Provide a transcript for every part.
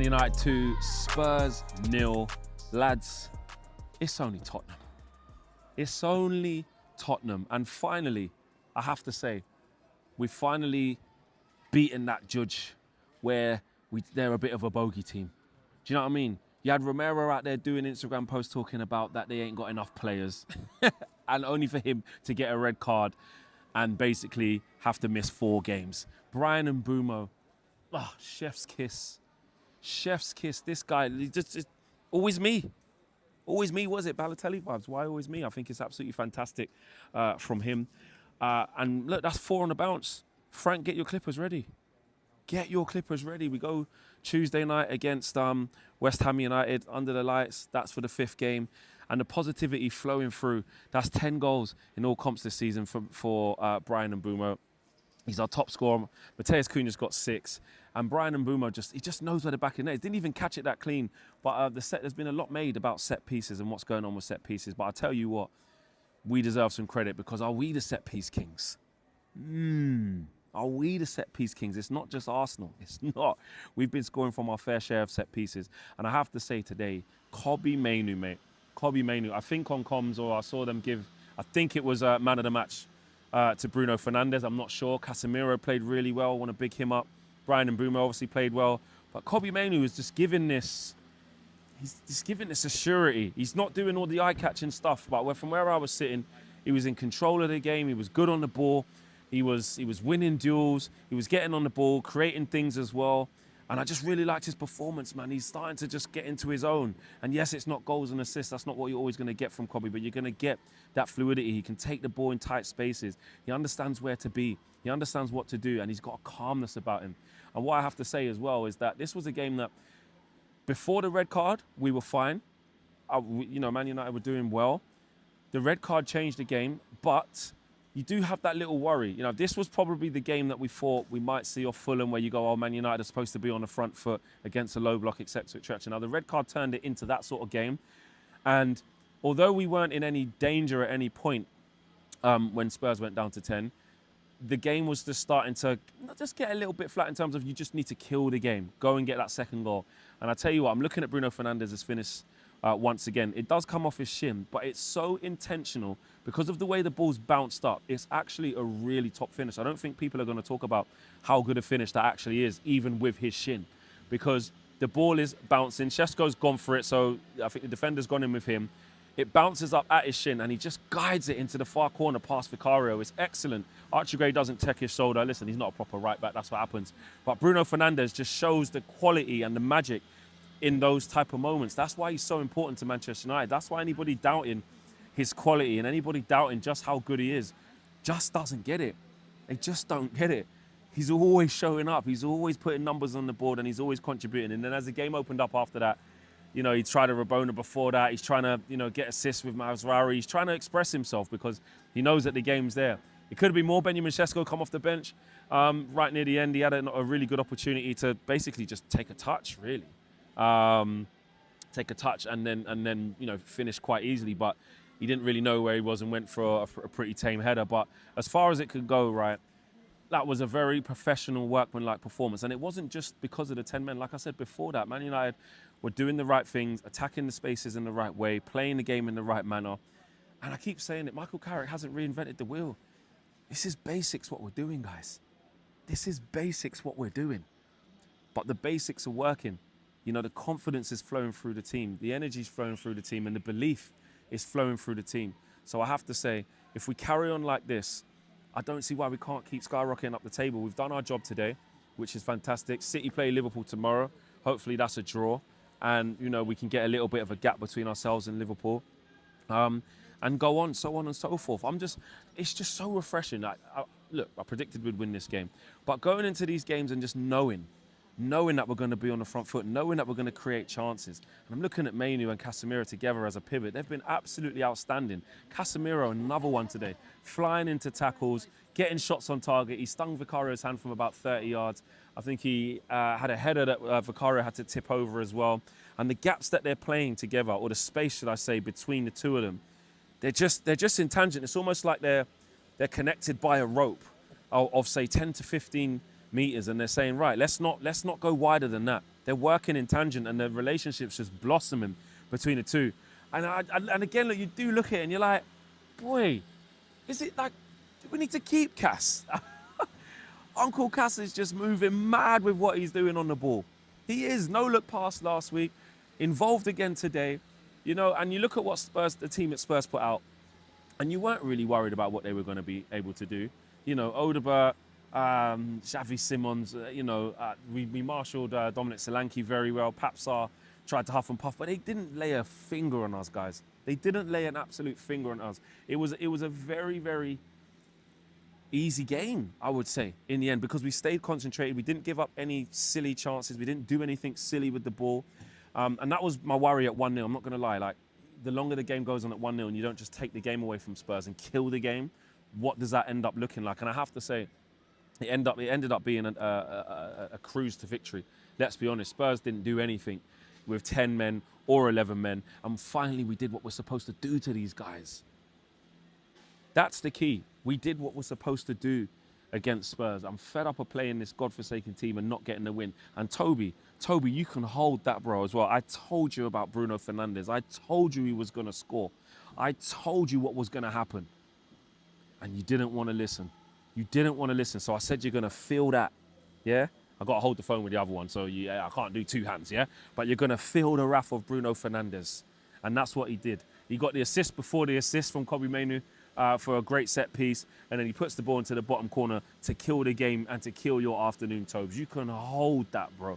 Man United 2, Spurs 0. Lads, it's only Tottenham. It's only Tottenham. And finally, I have to say, we've finally beaten that judge where they're a bit of a bogey team. Do you know what I mean? You had Romero out there doing Instagram posts talking about that they ain't got enough players and only for him to get a red card and basically have to miss 4 games. Brian and Bumo, chef's kiss. Chef's kiss. This guy, just always me. Always me, was it? Balotelli vibes. Why always me? I think it's absolutely fantastic from him. And look, that's 4 on the bounce. Frank, get your clippers ready. Get your clippers ready. We go Tuesday night against West Ham United under the lights. That's for the 5th game. And the positivity flowing through. That's 10 goals in all comps this season for Brian and Bumo. He's our top scorer. Mateus Cunha's got 6. And Brian and Bumo just knows where the back of the net is. Didn't even catch it that clean. But there's been a lot made about set pieces and what's going on with set pieces. But I tell you what, we deserve some credit because are we the set piece kings? Are we the set piece kings? It's not just Arsenal. It's not. We've been scoring from our fair share of set pieces. And I have to say today, Kobbie Mainoo, mate. Kobbie Mainoo. I think on comms, or I saw them give, I think it was man of the match to Bruno Fernandes. I'm not sure. Casemiro played really well. I want to big him up. Brian and Bumo obviously played well. But Kobbie Mainoo is just giving this, he's just giving this assurity. He's not doing all the eye-catching stuff. But from where I was sitting, he was in control of the game. He was good on the ball. He was winning duels. He was getting on the ball, creating things as well. And I just really liked his performance, man. He's starting to just get into his own. And yes, it's not goals and assists. That's not what you're always going to get from Kobbie, but you're going to get that fluidity. He can take the ball in tight spaces. He understands where to be. He understands what to do, and he's got a calmness about him. And what I have to say as well is that this was a game that before the red card, we were fine. Man United were doing well. The red card changed the game, but you do have that little worry. This was probably the game that we thought we might see off Fulham, where you go, Man United are supposed to be on the front foot against a low block, etc., etc. Now, the red card turned it into that sort of game. And although we weren't in any danger at any point when Spurs went down to 10, the game was just starting to just get a little bit flat in terms of you just need to kill the game, go and get that second goal. And I tell you what, I'm looking at Bruno Fernandes' finish once again. It does come off his shin, but it's so intentional because of the way the ball's bounced up. It's actually a really top finish. I don't think people are going to talk about how good a finish that actually is, even with his shin, because the ball is bouncing. Šeško's gone for it, so I think the defender's gone in with him. It bounces up at his shin, and he just guides it into the far corner past Vicario. It's excellent. Archie Gray doesn't check his shoulder. Listen, he's not a proper right back. That's what happens. But Bruno Fernandes just shows the quality and the magic in those type of moments. That's why he's so important to Manchester United. That's why anybody doubting his quality and anybody doubting just how good he is just doesn't get it. They just don't get it. He's always showing up. He's always putting numbers on the board, and he's always contributing. And then as the game opened up after that, he tried a Rabona before that. He's trying to, get assists with Mazraoui. He's trying to express himself because he knows that the game's there. It could have been more. Benjamin Šeško come off the bench right near the end. He had a really good opportunity to basically just take a touch, really. Take a touch and then finish quite easily. But he didn't really know where he was and went for a pretty tame header. But as far as it could go, right, that was a very professional, workmanlike performance. And it wasn't just because of the 10 men. Like I said before that, Man United were doing the right things, attacking the spaces in the right way, playing the game in the right manner. And I keep saying it, Michael Carrick hasn't reinvented the wheel. This is basics what we're doing, guys. This is basics what we're doing. But the basics are working. The confidence is flowing through the team. The energy is flowing through the team, and the belief is flowing through the team. So I have to say, if we carry on like this, I don't see why we can't keep skyrocketing up the table. We've done our job today, which is fantastic. City play Liverpool tomorrow. Hopefully that's a draw. And, we can get a little bit of a gap between ourselves and Liverpool. And go on, so on and so forth. It's just so refreshing. Look, I predicted we'd win this game. But going into these games and just knowing that we're going to be on the front foot, knowing that we're going to create chances. And I'm looking at Mainoo and Casemiro together as a pivot. They've been absolutely outstanding. Casemiro, another one today, flying into tackles, getting shots on target. He stung Vicario's hand from about 30 yards. I think he had a header that Vicario had to tip over as well. And the gaps that they're playing together, or the space, should I say, between the two of them, they're just in tangent. It's almost like they're connected by a rope of say 10 to 15 meters, and they're saying, right, let's not go wider than that. They're working in tangent and the relationship's just blossoming between the two. And again, look, you do look at it and you're like, boy, is it like, do we need to keep Cass? Uncle Cass is just moving mad with what he's doing on the ball. He is. No look pass last week, involved again today. You know, and you look at what the team at Spurs put out, and you weren't really worried about what they were going to be able to do. You know, Odegaard, Xavi Simons, we marshalled Dominic Solanke very well. Papsar tried to huff and puff, but they didn't lay a finger on us, guys. They didn't lay an absolute finger on us. It was a very, very easy game, I would say, in the end, because we stayed concentrated. We didn't give up any silly chances. We didn't do anything silly with the ball. And that was my worry at 1-0. I'm not going to lie. Like, the longer the game goes on at 1-0 and you don't just take the game away from Spurs and kill the game, what does that end up looking like? And I have to say, it ended up being a cruise to victory. Let's be honest, Spurs didn't do anything with 10 men or 11 men. And finally, we did what we're supposed to do to these guys. That's the key. We did what we're supposed to do against Spurs. I'm fed up of playing this godforsaken team and not getting the win. And Toby, you can hold that, bro, as well. I told you about Bruno Fernandes. I told you he was going to score. I told you what was going to happen. And you didn't want to listen. You didn't want to listen. So I said you're going to feel that, yeah? I got to hold the phone with the other one, so I can't do two hands, yeah? But you're going to feel the wrath of Bruno Fernandes. And that's what he did. He got the assist before the assist from Kobbie Mainoo for a great set piece, and then he puts the ball into the bottom corner to kill the game and to kill your afternoon, Tobes. You can hold that, bro,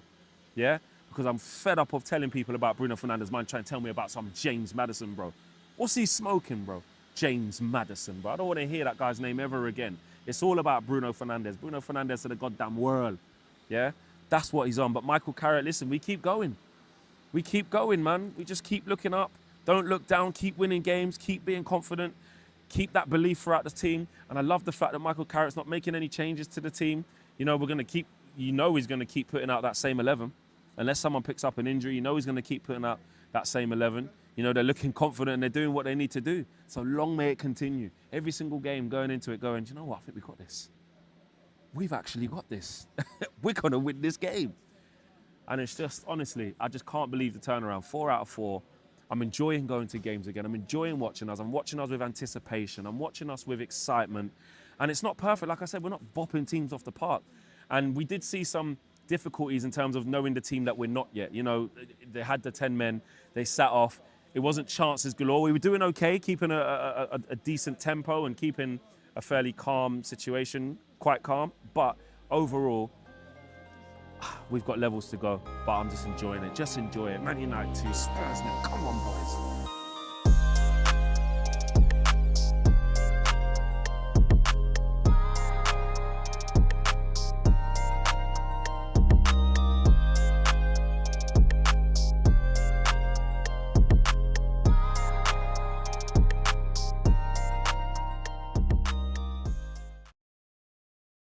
yeah? Because I'm fed up of telling people about Bruno Fernandes, man, trying to tell me about some James Maddison, bro. What's he smoking, bro? James Maddison, bro. I don't want to hear that guy's name ever again. It's all about Bruno Fernandes. Bruno Fernandes to the goddamn world, yeah? That's what he's on. But Michael Carrick, listen, we keep going. We keep going, man. We just keep looking up. Don't look down. Keep winning games. Keep being confident. Keep that belief throughout the team. And I love the fact that Michael Carrick's not making any changes to the team. You know, we're going to keep, he's going to keep putting out that same 11. Unless someone picks up an injury, he's going to keep putting out that same 11. You know, they're looking confident and they're doing what they need to do. So long may it continue. Every single game going into it going, do you know what? I think we got this. We've actually got this. We're going to win this game. And it's just, honestly, I just can't believe the turnaround. 4 out of 4. I'm enjoying going to games again. I'm enjoying watching us. I'm watching us with anticipation. I'm watching us with excitement. And it's not perfect. Like I said, we're not bopping teams off the park. And we did see some difficulties in terms of knowing the team that we're not yet. You know, they had the 10 men. They sat off. It wasn't chances galore. We were doing okay, keeping a decent tempo and keeping a fairly calm situation, quite calm. But overall, we've got levels to go. But I'm just enjoying it. Just enjoy it. Man United 2, Spurs now. Come on, boys.